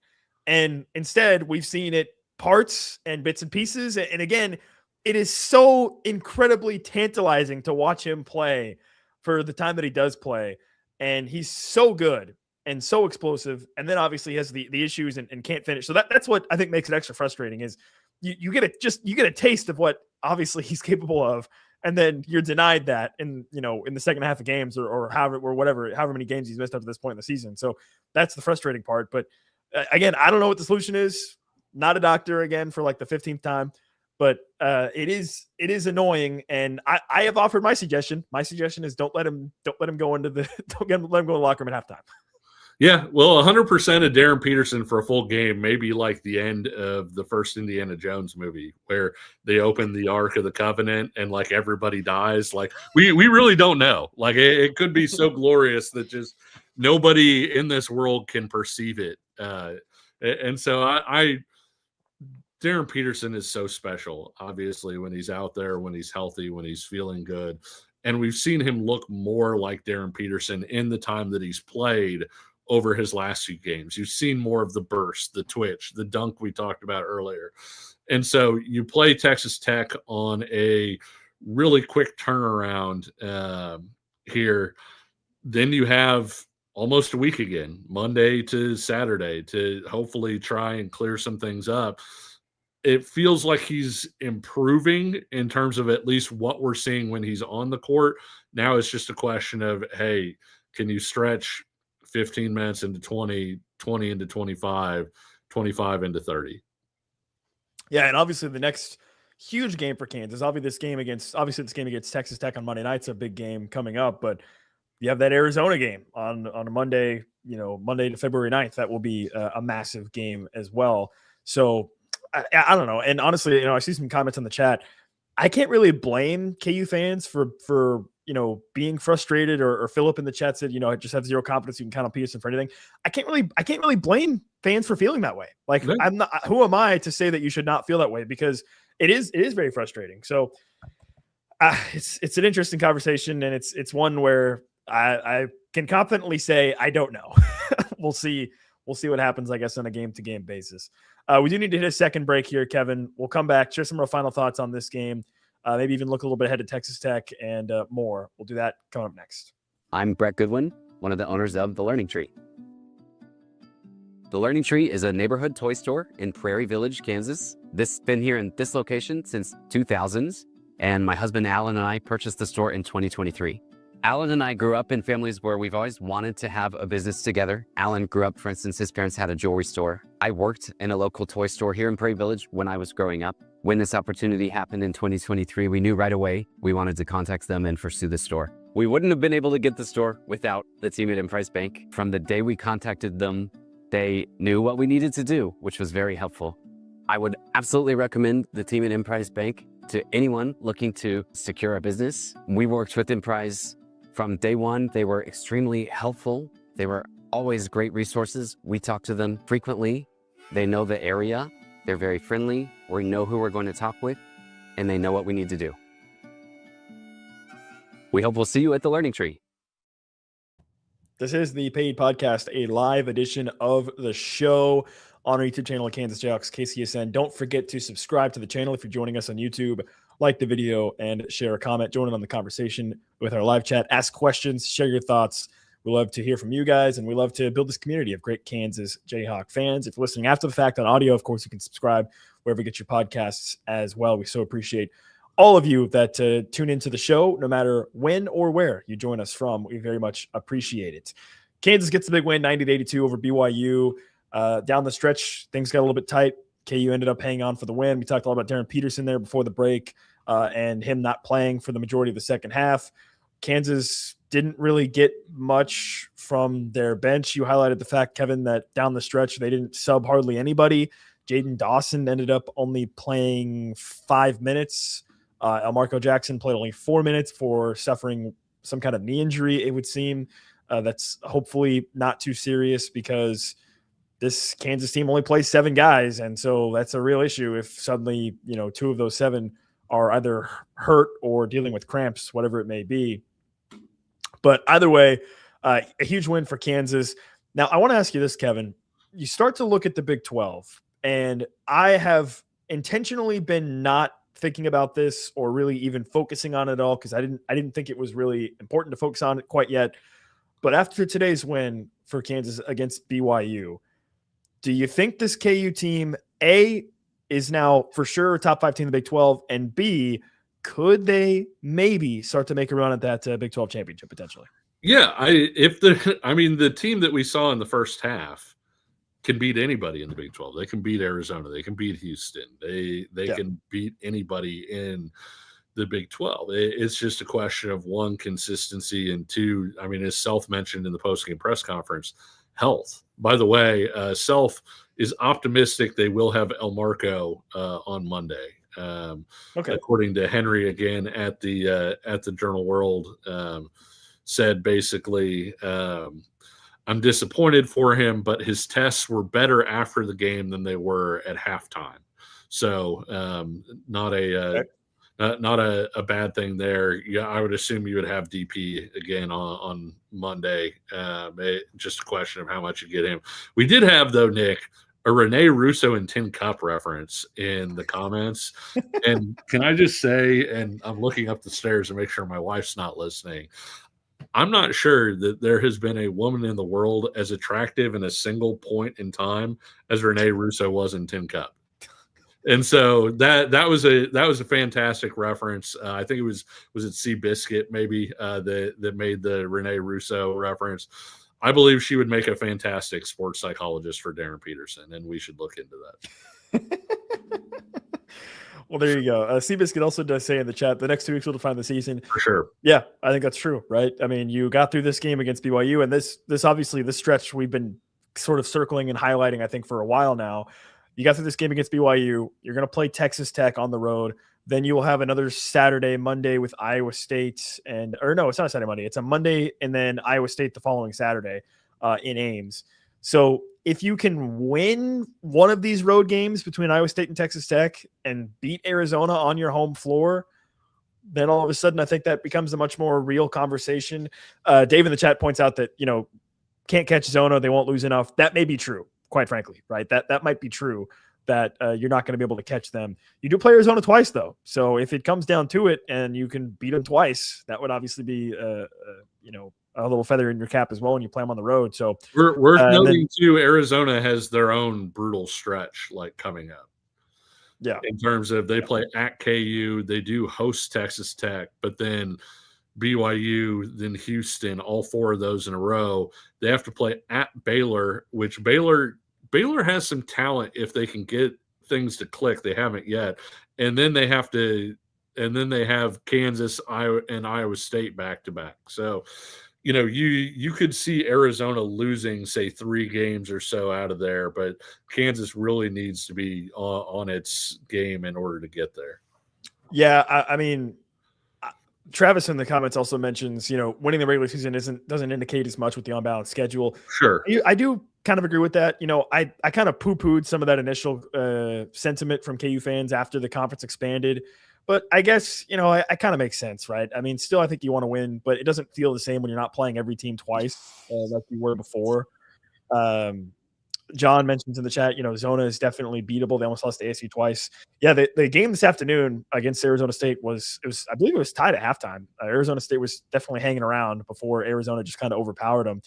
And instead we've seen it parts and bits and pieces. And again, it is so incredibly tantalizing to watch him play for the time that he does play. And he's so good and so explosive. And then obviously he has the issues and can't finish. So that's what I think makes it extra frustrating is you get a taste of what obviously he's capable of. And then you're denied that in the second half of games or however many games he's missed up to this point in the season. So that's the frustrating part. But again, I don't know what the solution is. Not a doctor again for like the 15th time. But it is annoying, and I have offered my suggestion. My suggestion is don't let him go into the let him go in the locker room at halftime. Yeah, well, 100% of Darryn Peterson for a full game may be like the end of the first Indiana Jones movie where they open the Ark of the Covenant and like everybody dies. Like we really don't know. Like it could be so glorious that just nobody in this world can perceive it. And so Darryn Peterson is so special, obviously, when he's out there, when he's healthy, when he's feeling good. And we've seen him look more like Darryn Peterson in the time that he's played over his last few games. You've seen more of the burst, the twitch, the dunk we talked about earlier. And so you play Texas Tech on a really quick turnaround here. Then you have almost a week again, Monday to Saturday, to hopefully try and clear some things up. It feels like he's improving in terms of at least what we're seeing when he's on the court. Now it's just a question of, hey, can you stretch 15 minutes into 20, 20 into 25, 25 into 30? Yeah, and obviously the next huge game for Kansas, obviously this game against Texas Tech on Monday night's a big game coming up, but you have that Arizona game on a Monday, Monday to February 9th. That will be a massive game as well. So I don't know. And honestly, I see some comments in the chat. I can't really blame KU fans for being frustrated, or Philip in the chat said, I just have zero confidence you can count on Peterson for anything. I can't really blame fans for feeling that way. Like, who am I to say that you should not feel that way? Because it is very frustrating. So it's an interesting conversation, and it's one where I can confidently say, I don't know. We'll see what happens, I guess, on a game-to-game basis. We do need to hit a second break here, Kevin. We'll come back, share some more final thoughts on this game, maybe even look a little bit ahead to Texas Tech and more. We'll do that coming up next. I'm Brett Goodwin, one of the owners of The Learning Tree. The Learning Tree is a neighborhood toy store in Prairie Village, Kansas. This has been here in this location since 2000s, and my husband Alan and I purchased the store in 2023. Alan and I grew up in families where we've always wanted to have a business together. Alan grew up, for instance, his parents had a jewelry store. I worked in a local toy store here in Prairie Village when I was growing up. When this opportunity happened in 2023, we knew right away we wanted to contact them and pursue the store. We wouldn't have been able to get the store without the team at Emprise Bank. From the day we contacted them, they knew what we needed to do, which was very helpful. I would absolutely recommend the team at Emprise Bank to anyone looking to secure a business. We worked with Emprise From day one, they were extremely helpful. They were always great resources. We talk to them frequently. They know the area. They're very friendly. We know who we're going to talk with, and they know what we need to do. We hope we'll see you at the Learning Tree. This is the Paid Podcast, a live edition of the show on our YouTube channel, Kansas Jayhawks KCSN. Don't forget to subscribe to the channel if you're joining us on YouTube. Like the video and share a comment. Join in on the conversation with our live chat. Ask questions. Share your thoughts. We love to hear from you guys, and we love to build this community of great Kansas Jayhawk fans. If you're listening after the fact on audio, of course, you can subscribe wherever you get your podcasts as well. We so appreciate all of you that tune into the show, no matter when or where you join us from. We very much appreciate it. Kansas gets the big win, 90-82 over BYU. Down the stretch, things got a little bit tight. KU ended up hanging on for the win. We talked a lot about Darryn Peterson there before the break and him not playing for the majority of the second half. Kansas didn't really get much from their bench. You highlighted the fact, Kevin, that down the stretch, they didn't sub hardly anybody. Jaden Dawson ended up only playing 5 minutes. Elmarco Jackson played only 4 minutes for suffering some kind of knee injury, it would seem. That's hopefully not too serious because this Kansas team only plays 7 guys. And so that's a real issue if suddenly, 2 of those 7 are either hurt or dealing with cramps, whatever it may be. But either way, a huge win for Kansas. Now, I want to ask you this, Kevin. You start to look at the Big 12, and I have intentionally been not thinking about this or really even focusing on it at all because I didn't think it was really important to focus on it quite yet. But after today's win for Kansas against BYU, do you think this KU team, A, is now for sure a top 5 team in the Big 12, and B, could they maybe start to make a run at that Big 12 championship potentially? Yeah, the team that we saw in the first half can beat anybody in the Big 12. They can beat Arizona. They can beat Houston. They can beat anybody in the Big 12. It's just a question of, 1, consistency, and 2, as Self mentioned in the postgame press conference, health. By the way, Self is optimistic they will have Elmarco on Monday. Okay. According to Henry again at the Journal World, said basically, I'm disappointed for him, but his tests were better after the game than they were at halftime. So not a bad thing there. Yeah, I would assume you would have DP again on Monday. Just a question of how much you get him. We did have, though, Nick, a Rene Russo and Tin Cup reference in the comments. And can I just say, and I'm looking up the stairs to make sure my wife's not listening, I'm not sure that there has been a woman in the world as attractive in a single point in time as Rene Russo was in Tin Cup. And so that was a fantastic reference. I think it was it Seabiscuit maybe that made the Rene Russo reference. I believe she would make a fantastic sports psychologist for Darryn Peterson, and we should look into that. Well, there you go. Seabiscuit also does say in the chat, the next 2 weeks will define the season. For sure. Yeah, I think that's true, right? You got through this game against BYU, and this obviously, this stretch we've been sort of circling and highlighting, I think, for a while now. You got through this game against BYU. You're going to play Texas Tech on the road. Then you will have another Monday with Iowa State. No, it's not a Saturday, Monday. It's a Monday and then Iowa State the following Saturday in Ames. So if you can win one of these road games between Iowa State and Texas Tech and beat Arizona on your home floor, then all of a sudden I think that becomes a much more real conversation. Dave in the chat points out that, can't catch Zona. They won't lose enough. That may be true, quite frankly, right? That might be true that you're not going to be able to catch them. You do play Arizona twice, though. So if it comes down to it and you can beat them twice, that would obviously be, a little feather in your cap as well when you play them on the road. So worth noting too, Arizona has their own brutal stretch coming up. Yeah. In terms of they play at KU, they do host Texas Tech, but then BYU, then Houston, all 4 of those in a row. They have to play at Baylor, which Baylor has some talent if they can get things to click. They haven't yet. And then they have Kansas, Iowa State back to back. So, you could see Arizona losing, say, 3 games or so out of there, but Kansas really needs to be on its game in order to get there. Yeah, Travis in the comments also mentions, winning the regular season doesn't indicate as much with the on-balance schedule. Sure. I do kind of agree with that. I kind of poo-pooed some of that initial sentiment from KU fans after the conference expanded. But I guess, I kind of makes sense, right? I mean, still, I think you want to win, but it doesn't feel the same when you're not playing every team twice like you were before. John mentions in the chat, Zona is definitely beatable. They almost lost to ASU twice. Yeah, the game this afternoon against Arizona State I believe it was tied at halftime. Arizona State was definitely hanging around before Arizona just kind of overpowered them.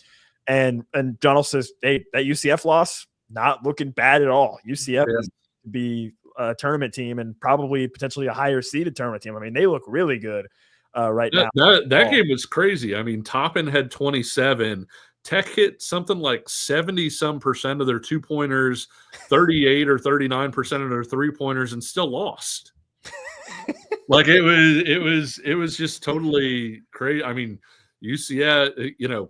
And John also says, hey, that UCF loss, not looking bad at all. UCF is to be a tournament team and probably potentially a higher seeded tournament team. I mean, they look really good right now. That game was crazy. I mean, Toppin had 27. Tech hit something like 70% of their 2-pointers, 38 or 39% of their 3-pointers, and still lost. Like it was just totally crazy. I mean, UCF,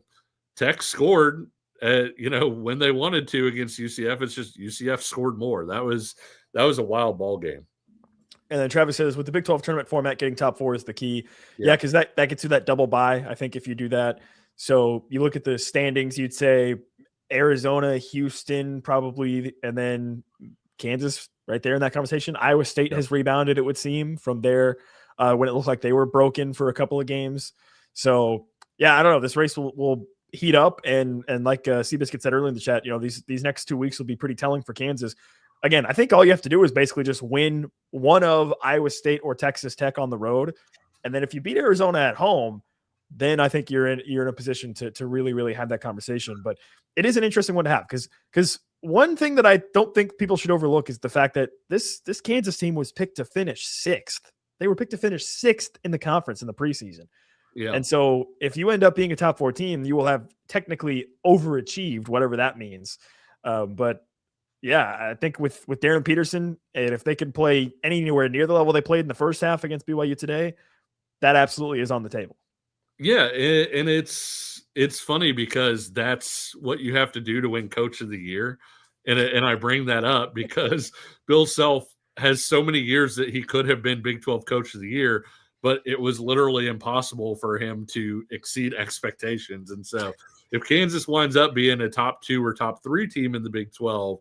Tech scored, when they wanted to against UCF. It's just UCF scored more. That was a wild ball game. And then Travis says, with the Big 12 tournament format, getting top 4 is the key. Yeah, because that gets you that double bye, I think, if you do that. So you look at the standings, you'd say Arizona, Houston, probably, and then Kansas right there in that conversation. Iowa State has rebounded, it would seem, from there when it looked like they were broken for a couple of games. So, yeah, I don't know. This race will heat up. And like Seabiscuit said earlier in the chat, these next 2 weeks will be pretty telling for Kansas. Again, I think all you have to do is basically just win one of Iowa State or Texas Tech on the road. And then if you beat Arizona at home, then I think you're in a position to really, really have that conversation. But it is an interesting one to have because one thing that I don't think people should overlook is the fact that this Kansas team was picked to finish 6th. They were picked to finish 6th in the conference in the preseason. Yeah. And so if you end up being a top 4 team, you will have technically overachieved, whatever that means. But yeah, I think with Darryn Peterson, and if they can play anywhere near the level they played in the first half against BYU today, that absolutely is on the table. Yeah, and it's funny because that's what you have to do to win Coach of the Year, and I bring that up because Bill Self has so many years that he could have been Big 12 Coach of the Year, but it was literally impossible for him to exceed expectations. And so, if Kansas winds up being a top 2 or top 3 team in the Big 12,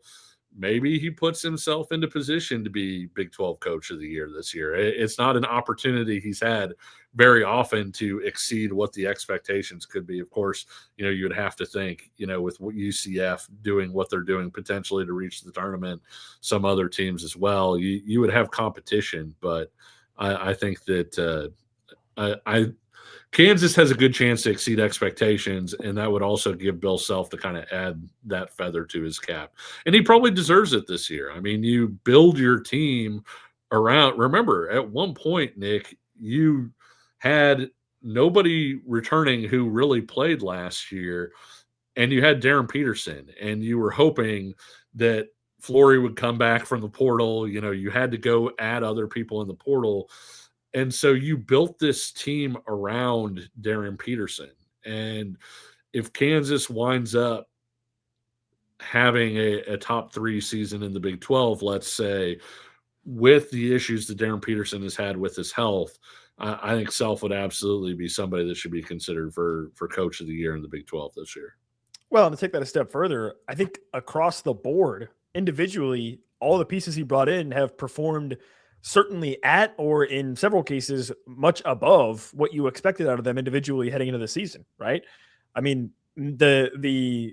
maybe he puts himself into position to be Big 12 Coach of the Year this year. It's not an opportunity he's had very often to exceed what the expectations could be. Of course, you would have to think, with UCF doing what they're doing potentially to reach the tournament, some other teams as well, you would have competition. But I think that Kansas has a good chance to exceed expectations, and that would also give Bill Self to kind of add that feather to his cap. And he probably deserves it this year. I mean, you build your team around – remember, at one point, Nick, you had nobody returning who really played last year, and you had Darryn Peterson, and you were hoping that Flory would come back from the portal. You had to go add other people in the portal. And so you built this team around Darryn Peterson. And if Kansas winds up having a top 3 season in the Big 12, let's say, with the issues that Darryn Peterson has had with his health, I think Self would absolutely be somebody that should be considered for Coach of the Year in the Big 12 this year. Well, to take that a step further, I think across the board, individually, all the pieces he brought in have performed certainly at, or in several cases, much above what you expected out of them individually heading into the season, right? I mean, the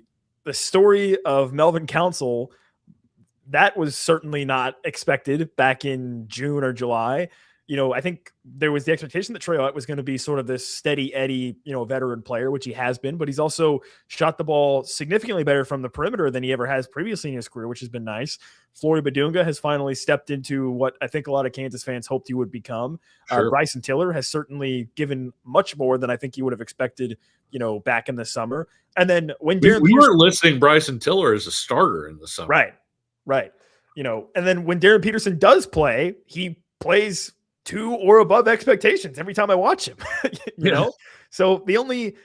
story of Melvin Council, that was certainly not expected back in June or July. I think there was the expectation that Trey White was going to be sort of this steady Eddie, veteran player, which he has been, but he's also shot the ball significantly better from the perimeter than he ever has previously in his career, which has been nice. Flory Badunga has finally stepped into what I think a lot of Kansas fans hoped he would become. Sure. Bryson Tiller has certainly given much more than I think you would have expected, back in the summer. And then when we were listing Bryson Tiller as a starter in the summer. Right. And then when Darryn Peterson does play, he plays to or above expectations every time I watch him, you know? So the only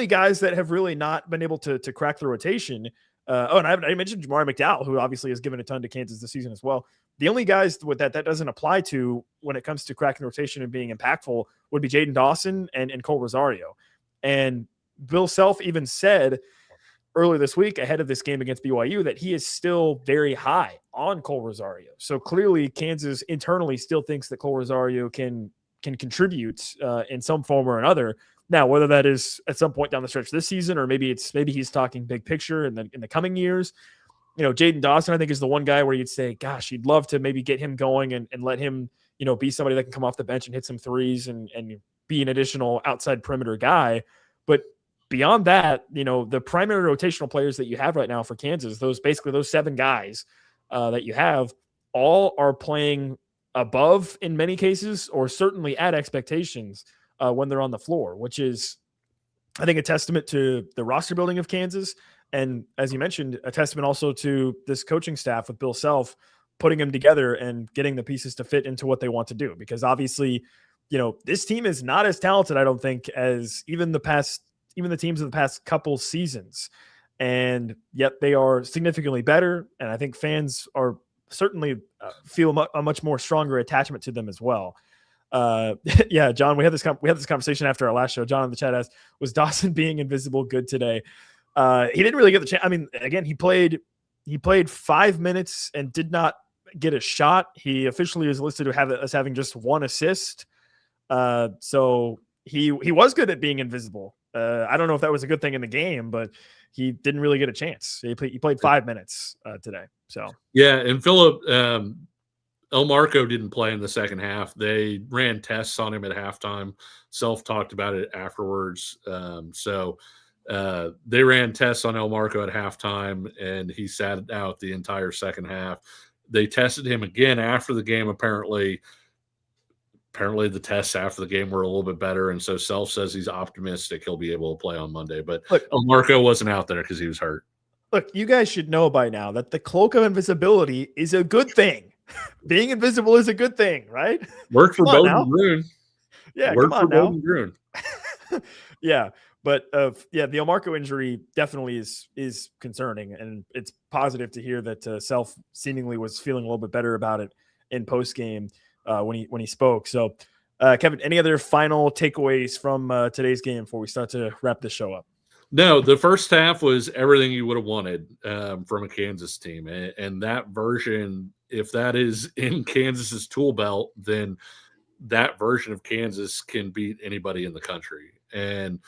guys that have really not been able to crack the rotation And I mentioned Jamari McDowell, who obviously has given a ton to Kansas this season as well. The only guys with that doesn't apply to when it comes to cracking rotation and being impactful would be Jaden Dawson and Cole Rosario. And Bill Self even said earlier this week ahead of this game against BYU that he is still very high on Cole Rosario. So clearly Kansas internally still thinks that Cole Rosario can contribute in some form or another. Now, whether that is at some point down the stretch this season, or maybe he's talking big picture in the coming years. Jaden Dawson, I think, is the one guy where you'd say, gosh, you'd love to maybe get him going and let him, be somebody that can come off the bench and hit some threes and be an additional outside perimeter guy. But beyond that, the primary rotational players that you have right now for Kansas, those 7 guys that you have, all are playing above in many cases, or certainly at expectations when they're on the floor, which is, I think, a testament to the roster building of Kansas. And as you mentioned, a testament also to this coaching staff with Bill Self putting them together and getting the pieces to fit into what they want to do. Because obviously, this team is not as talented, I don't think, as even the teams of the past couple seasons. And yet they are significantly better. And I think fans are certainly feel a much more stronger attachment to them as well. Yeah, John, we had this conversation after our last show. John in the chat asked, was Dawson being invisible good today? He didn't really get the chance. I mean, again, he played 5 minutes and did not get a shot. He officially is listed as having just 1 assist. So he was good at being invisible. I don't know if that was a good thing in the game, but he didn't really get a chance. He played 5 minutes today. So yeah, and Philip El Marco didn't play in the second half. They ran tests on him at halftime. Self talked about it afterwards. They ran tests on El Marco at halftime, and he sat out the entire second half. They tested him again after the game. Apparently the tests after the game were a little bit better, and so Self says he's optimistic he'll be able to play on Monday. But look, El Marco wasn't out there because he was hurt. Look, you guys should know by now that the cloak of invisibility is a good thing. Being invisible is a good thing, right? Worked for Bowden Gruen. Yeah, Worked come on now. Gruen. Yeah, but the El Marco injury definitely is concerning, and it's positive to hear that Self seemingly was feeling a little bit better about it in postgame when he spoke. So, Kevin, any other final takeaways from today's game before we start to wrap this show up? No, the first half was everything you would have wanted from a Kansas team, and that version, if that is in Kansas's tool belt, then that version of Kansas can beat anybody in the country. And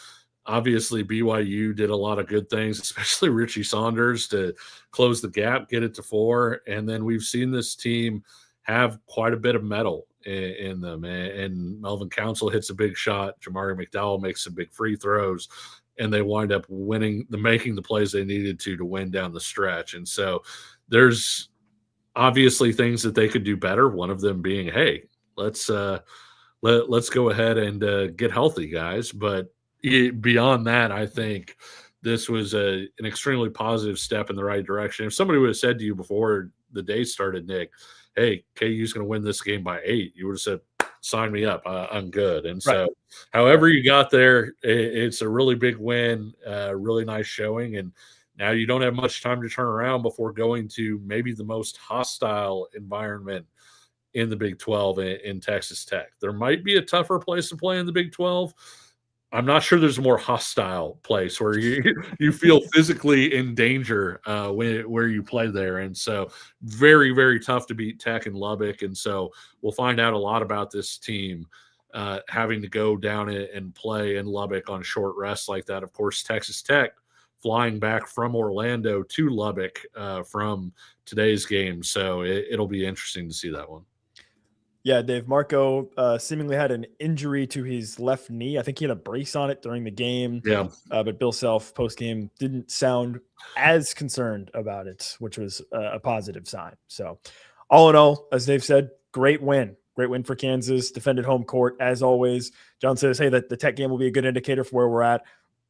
obviously BYU did a lot of good things, especially Richie Saunders, to close the gap, get it to 4. And then we've seen this team have quite a bit of metal in them. And Melvin Council hits a big shot. Jamari McDowell makes some big free throws, and they wind up making the plays they needed to win down the stretch. And so there's obviously things that they could do better. One of them being, hey, let's go ahead and get healthy, guys. But beyond that, I think this was an extremely positive step in the right direction. If somebody would have said to you before the day started, Nick, hey, KU's going to win this game by 8, you would have said, sign me up. I'm good. And so however you got there, it's a really big win, really nice showing. And now you don't have much time to turn around before going to maybe the most hostile environment in the Big 12 in Texas Tech. There might be a tougher place to play in the Big 12. I'm not sure there's a more hostile place where you feel physically in danger where you play there. And so very, very tough to beat Tech and Lubbock. And so we'll find out a lot about this team having to go down and play in Lubbock on short rests like that. Of course, Texas Tech flying back from Orlando to Lubbock from today's game. So it'll be interesting to see that one. Yeah, Dave, Marco seemingly had an injury to his left knee. I think he had a brace on it during the game. Yeah. But Bill Self post-game didn't sound as concerned about it, which was a positive sign. So all in all, as Dave said, great win. Great win for Kansas. Defended home court, as always. John says, hey, that the Tech game will be a good indicator for where we're at.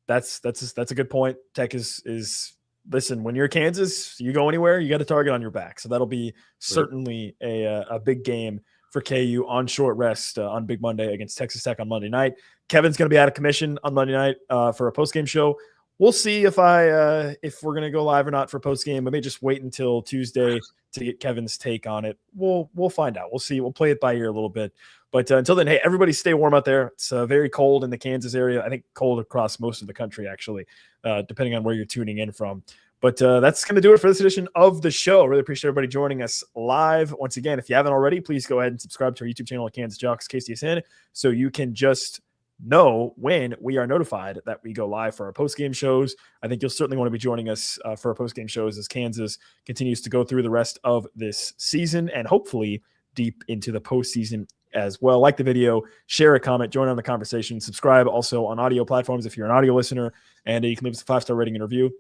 That's a good point. Tech is listen, when you're Kansas, you go anywhere, you got a target on your back. So that'll be certainly a big game for KU on short rest on Big Monday against Texas Tech on Monday night. Kevin's going to be out of commission on Monday night for a postgame show. We'll see if we're gonna go live or not for post game. I may just wait until Tuesday to get Kevin's take on it. We'll find out. We'll see. We'll play it by ear a little bit. But until then, hey, everybody stay warm out there. It's very cold in the Kansas area. I think cold across most of the country, actually, depending on where you're tuning in from. But that's going to do it for this edition of the show. Really appreciate everybody joining us live. Once again, if you haven't already, please go ahead and subscribe to our YouTube channel at Kansas Jayhawks KCSN so you can just know when we are notified that we go live for our post-game shows. I think you'll certainly want to be joining us for our post-game shows as Kansas continues to go through the rest of this season and hopefully deep into the postseason as well. Like the video, share a comment, join on the conversation, subscribe also on audio platforms if you're an audio listener, and you can leave us a 5-star rating and review.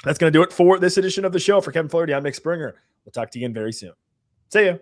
That's going to do it for this edition of the show. For Kevin Flaherty, I'm Nick Springer. We'll talk to you again very soon. See ya.